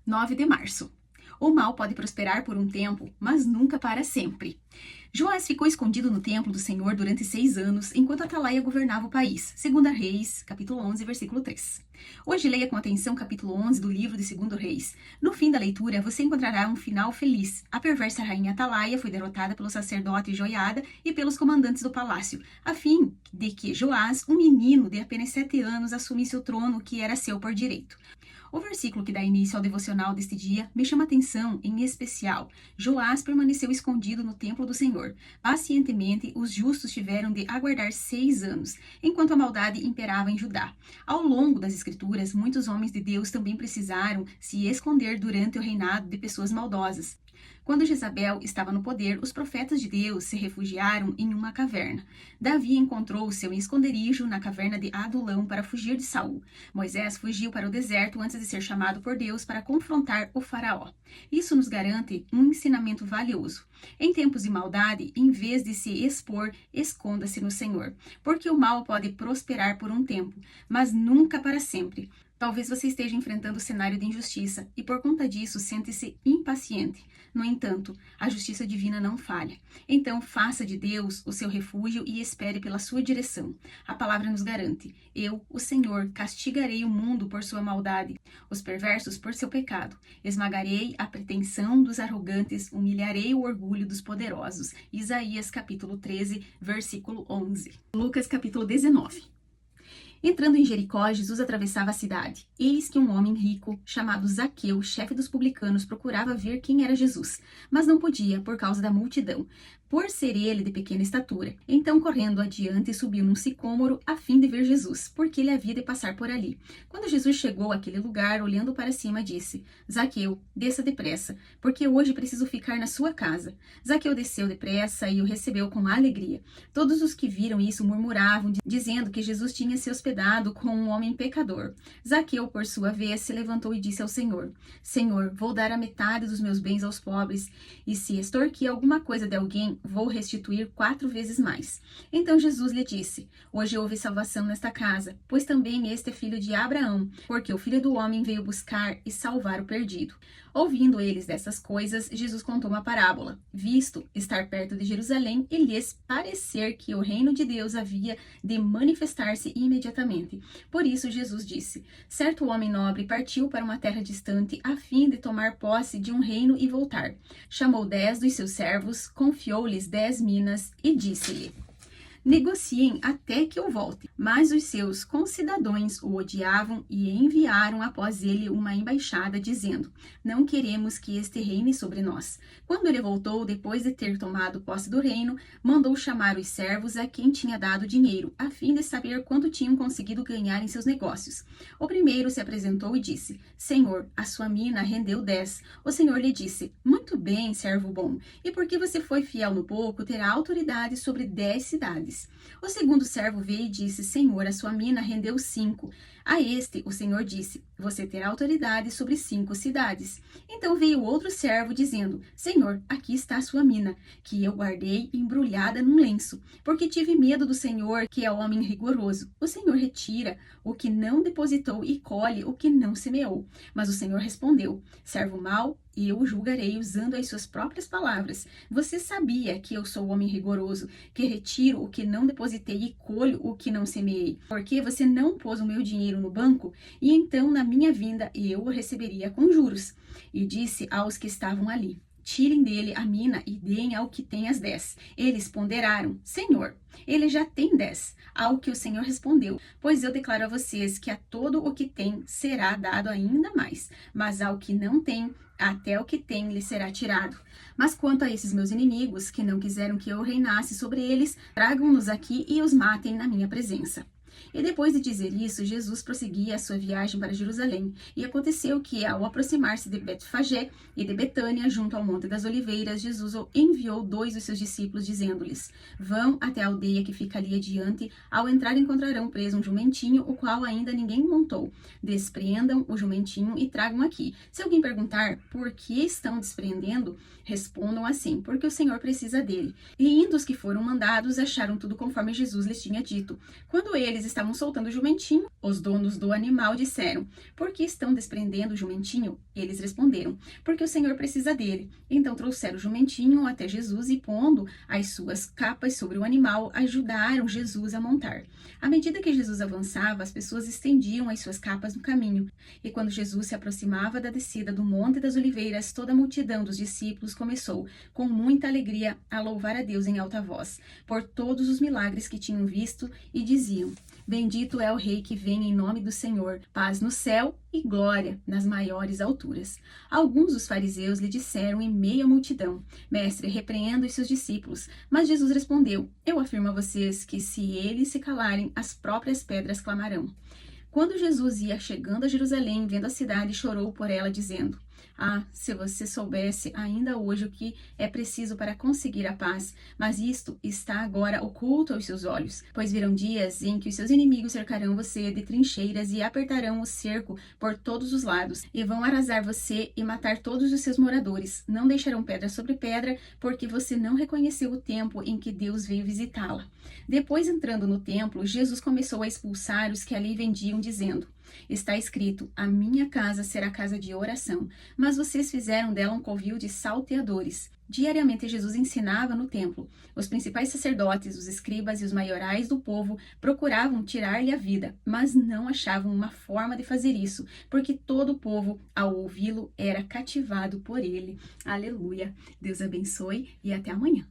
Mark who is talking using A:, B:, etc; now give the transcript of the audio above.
A: 9 de março. O mal pode prosperar por um tempo, mas nunca para sempre. Joás ficou escondido no templo do Senhor durante 6 anos, enquanto Atalaia governava o país. 2 Reis, capítulo 11, versículo 3. Hoje leia com atenção capítulo 11 do livro de 2 Reis. No fim da leitura, você encontrará um final feliz. A perversa rainha Atalaia foi derrotada pelo sacerdote Joiada e pelos comandantes do palácio, a fim de que Joás, um menino de apenas 7 anos, assumisse o trono que era seu por direito. O versículo que dá início ao devocional deste dia me chama a atenção em especial. Joás permaneceu escondido no templo do Senhor. Pacientemente, os justos tiveram de aguardar 6 anos, enquanto a maldade imperava em Judá. Ao longo das Escrituras, muitos homens de Deus também precisaram se esconder durante o reinado de pessoas maldosas. Quando Jezabel estava no poder, os profetas de Deus se refugiaram em uma caverna. Davi encontrou seu esconderijo na caverna de Adulão para fugir de Saul. Moisés fugiu para o deserto antes de ser chamado por Deus para confrontar o faraó. Isso nos garante um ensinamento valioso. Em tempos de maldade, em vez de se expor, esconda-se no Senhor, porque o mal pode prosperar por um tempo, mas nunca para sempre. Talvez você esteja enfrentando o cenário de injustiça e por conta disso sente-se impaciente. No entanto, a justiça divina não falha. Então, faça de Deus o seu refúgio e espere pela sua direção. A palavra nos garante: eu, o Senhor, castigarei o mundo por sua maldade, os perversos por seu pecado. Esmagarei a pretensão dos arrogantes, humilharei o orgulho dos poderosos. Isaías capítulo 13, versículo 11. Lucas capítulo 19. Entrando em Jericó, Jesus atravessava a cidade. Eis que um homem rico, chamado Zaqueu, chefe dos publicanos, procurava ver quem era Jesus, mas não podia por causa da multidão, por ser ele de pequena estatura. Então, correndo adiante, subiu num sicômoro a fim de ver Jesus, porque ele havia de passar por ali. Quando Jesus chegou àquele lugar, olhando para cima, disse: Zaqueu, desça depressa, porque hoje preciso ficar na sua casa. Zaqueu desceu depressa e o recebeu com alegria. Todos os que viram isso murmuravam, dizendo que Jesus tinha se hospedado com um homem pecador. Zaqueu, por sua vez, se levantou e disse ao Senhor: Senhor, vou dar a metade dos meus bens aos pobres, e se extorquir alguma coisa de alguém, vou restituir 4 vezes mais. Então Jesus lhe disse: Hoje houve salvação nesta casa, pois também este é filho de Abraão, porque o Filho do Homem veio buscar e salvar o perdido. Ouvindo eles dessas coisas, Jesus contou uma parábola, visto estar perto de Jerusalém e lhes parecer que o reino de Deus havia de manifestar-se imediatamente. Por isso Jesus disse: certo homem nobre partiu para uma terra distante a fim de tomar posse de um reino e voltar. Chamou 10 dos seus servos, confiou-lhes 10 minas e disse-lhe: negociem até que eu volte. Mas os seus concidadãos o odiavam e enviaram após ele uma embaixada, dizendo: não queremos que este reine sobre nós. Quando ele voltou, depois de ter tomado posse do reino, mandou chamar os servos a quem tinha dado dinheiro, a fim de saber quanto tinham conseguido ganhar em seus negócios. O primeiro se apresentou e disse: Senhor, a sua mina rendeu 10. O Senhor lhe disse: muito bem, servo bom, e porque você foi fiel no pouco, terá autoridade sobre 10 cidades. O segundo servo veio e disse: Senhor, a sua mina rendeu 5. A este, o Senhor disse: você terá autoridade sobre 5 cidades. Então veio outro servo dizendo: Senhor, aqui está a sua mina, que eu guardei embrulhada num lenço, porque tive medo do Senhor, que é homem rigoroso. O Senhor retira o que não depositou e colhe o que não semeou. Mas o Senhor respondeu: servo mau, e eu o julgarei usando as suas próprias palavras. Você sabia que eu sou homem rigoroso, que retiro o que não depositei e colho o que não semeei. Porque você não pôs o meu dinheiro no banco, e então na minha vinda eu o receberia com juros. E disse aos que estavam ali: tirem dele a mina e deem ao que tem as 10. Eles ponderaram: Senhor, ele já tem 10. Ao que o Senhor respondeu: pois eu declaro a vocês que a todo o que tem será dado ainda mais, mas ao que não tem, até o que tem lhe será tirado. Mas quanto a esses meus inimigos, que não quiseram que eu reinasse sobre eles, tragam-nos aqui e os matem na minha presença. E depois de dizer isso, Jesus prosseguia a sua viagem para Jerusalém. E aconteceu que, ao aproximar-se de Betfagé e de Betânia, junto ao Monte das Oliveiras, Jesus enviou 2 dos seus discípulos, dizendo-lhes: vão até a aldeia que fica ali adiante. Ao entrar, encontrarão preso um jumentinho, o qual ainda ninguém montou. Despreendam o jumentinho e tragam aqui. Se alguém perguntar por que estão despreendendo, respondam assim: porque o Senhor precisa dele. E indo os que foram mandados, acharam tudo conforme Jesus lhes tinha dito. Quando eles estavam soltando o jumentinho. Os donos do animal disseram: por que estão desprendendo o jumentinho? Eles responderam: porque o Senhor precisa dele. Então trouxeram o jumentinho até Jesus e, pondo as suas capas sobre o animal, ajudaram Jesus a montar. À medida que Jesus avançava, as pessoas estendiam as suas capas no caminho. E quando Jesus se aproximava da descida do Monte das Oliveiras, toda a multidão dos discípulos começou, com muita alegria, a louvar a Deus em alta voz, por todos os milagres que tinham visto, e diziam: bendito é o Rei que vem em nome do Senhor, paz no céu e glória nas maiores alturas. Alguns dos fariseus lhe disseram em meio à multidão: mestre, repreenda os seus discípulos. Mas Jesus respondeu: eu afirmo a vocês que se eles se calarem, as próprias pedras clamarão. Quando Jesus ia chegando a Jerusalém, vendo a cidade, chorou por ela, dizendo: ah, se você soubesse ainda hoje o que é preciso para conseguir a paz, mas isto está agora oculto aos seus olhos, pois virão dias em que os seus inimigos cercarão você de trincheiras e apertarão o cerco por todos os lados, e vão arrasar você e matar todos os seus moradores. Não deixarão pedra sobre pedra, porque você não reconheceu o tempo em que Deus veio visitá-la. Depois, entrando no templo, Jesus começou a expulsar os que ali vendiam, dizendo: está escrito: a minha casa será casa de oração, mas vocês fizeram dela um covil de salteadores. Diariamente Jesus ensinava no templo. Os principais sacerdotes, os escribas e os maiorais do povo procuravam tirar-lhe a vida, mas não achavam uma forma de fazer isso, porque todo o povo, ao ouvi-lo, era cativado por ele. Aleluia! Deus abençoe e até amanhã.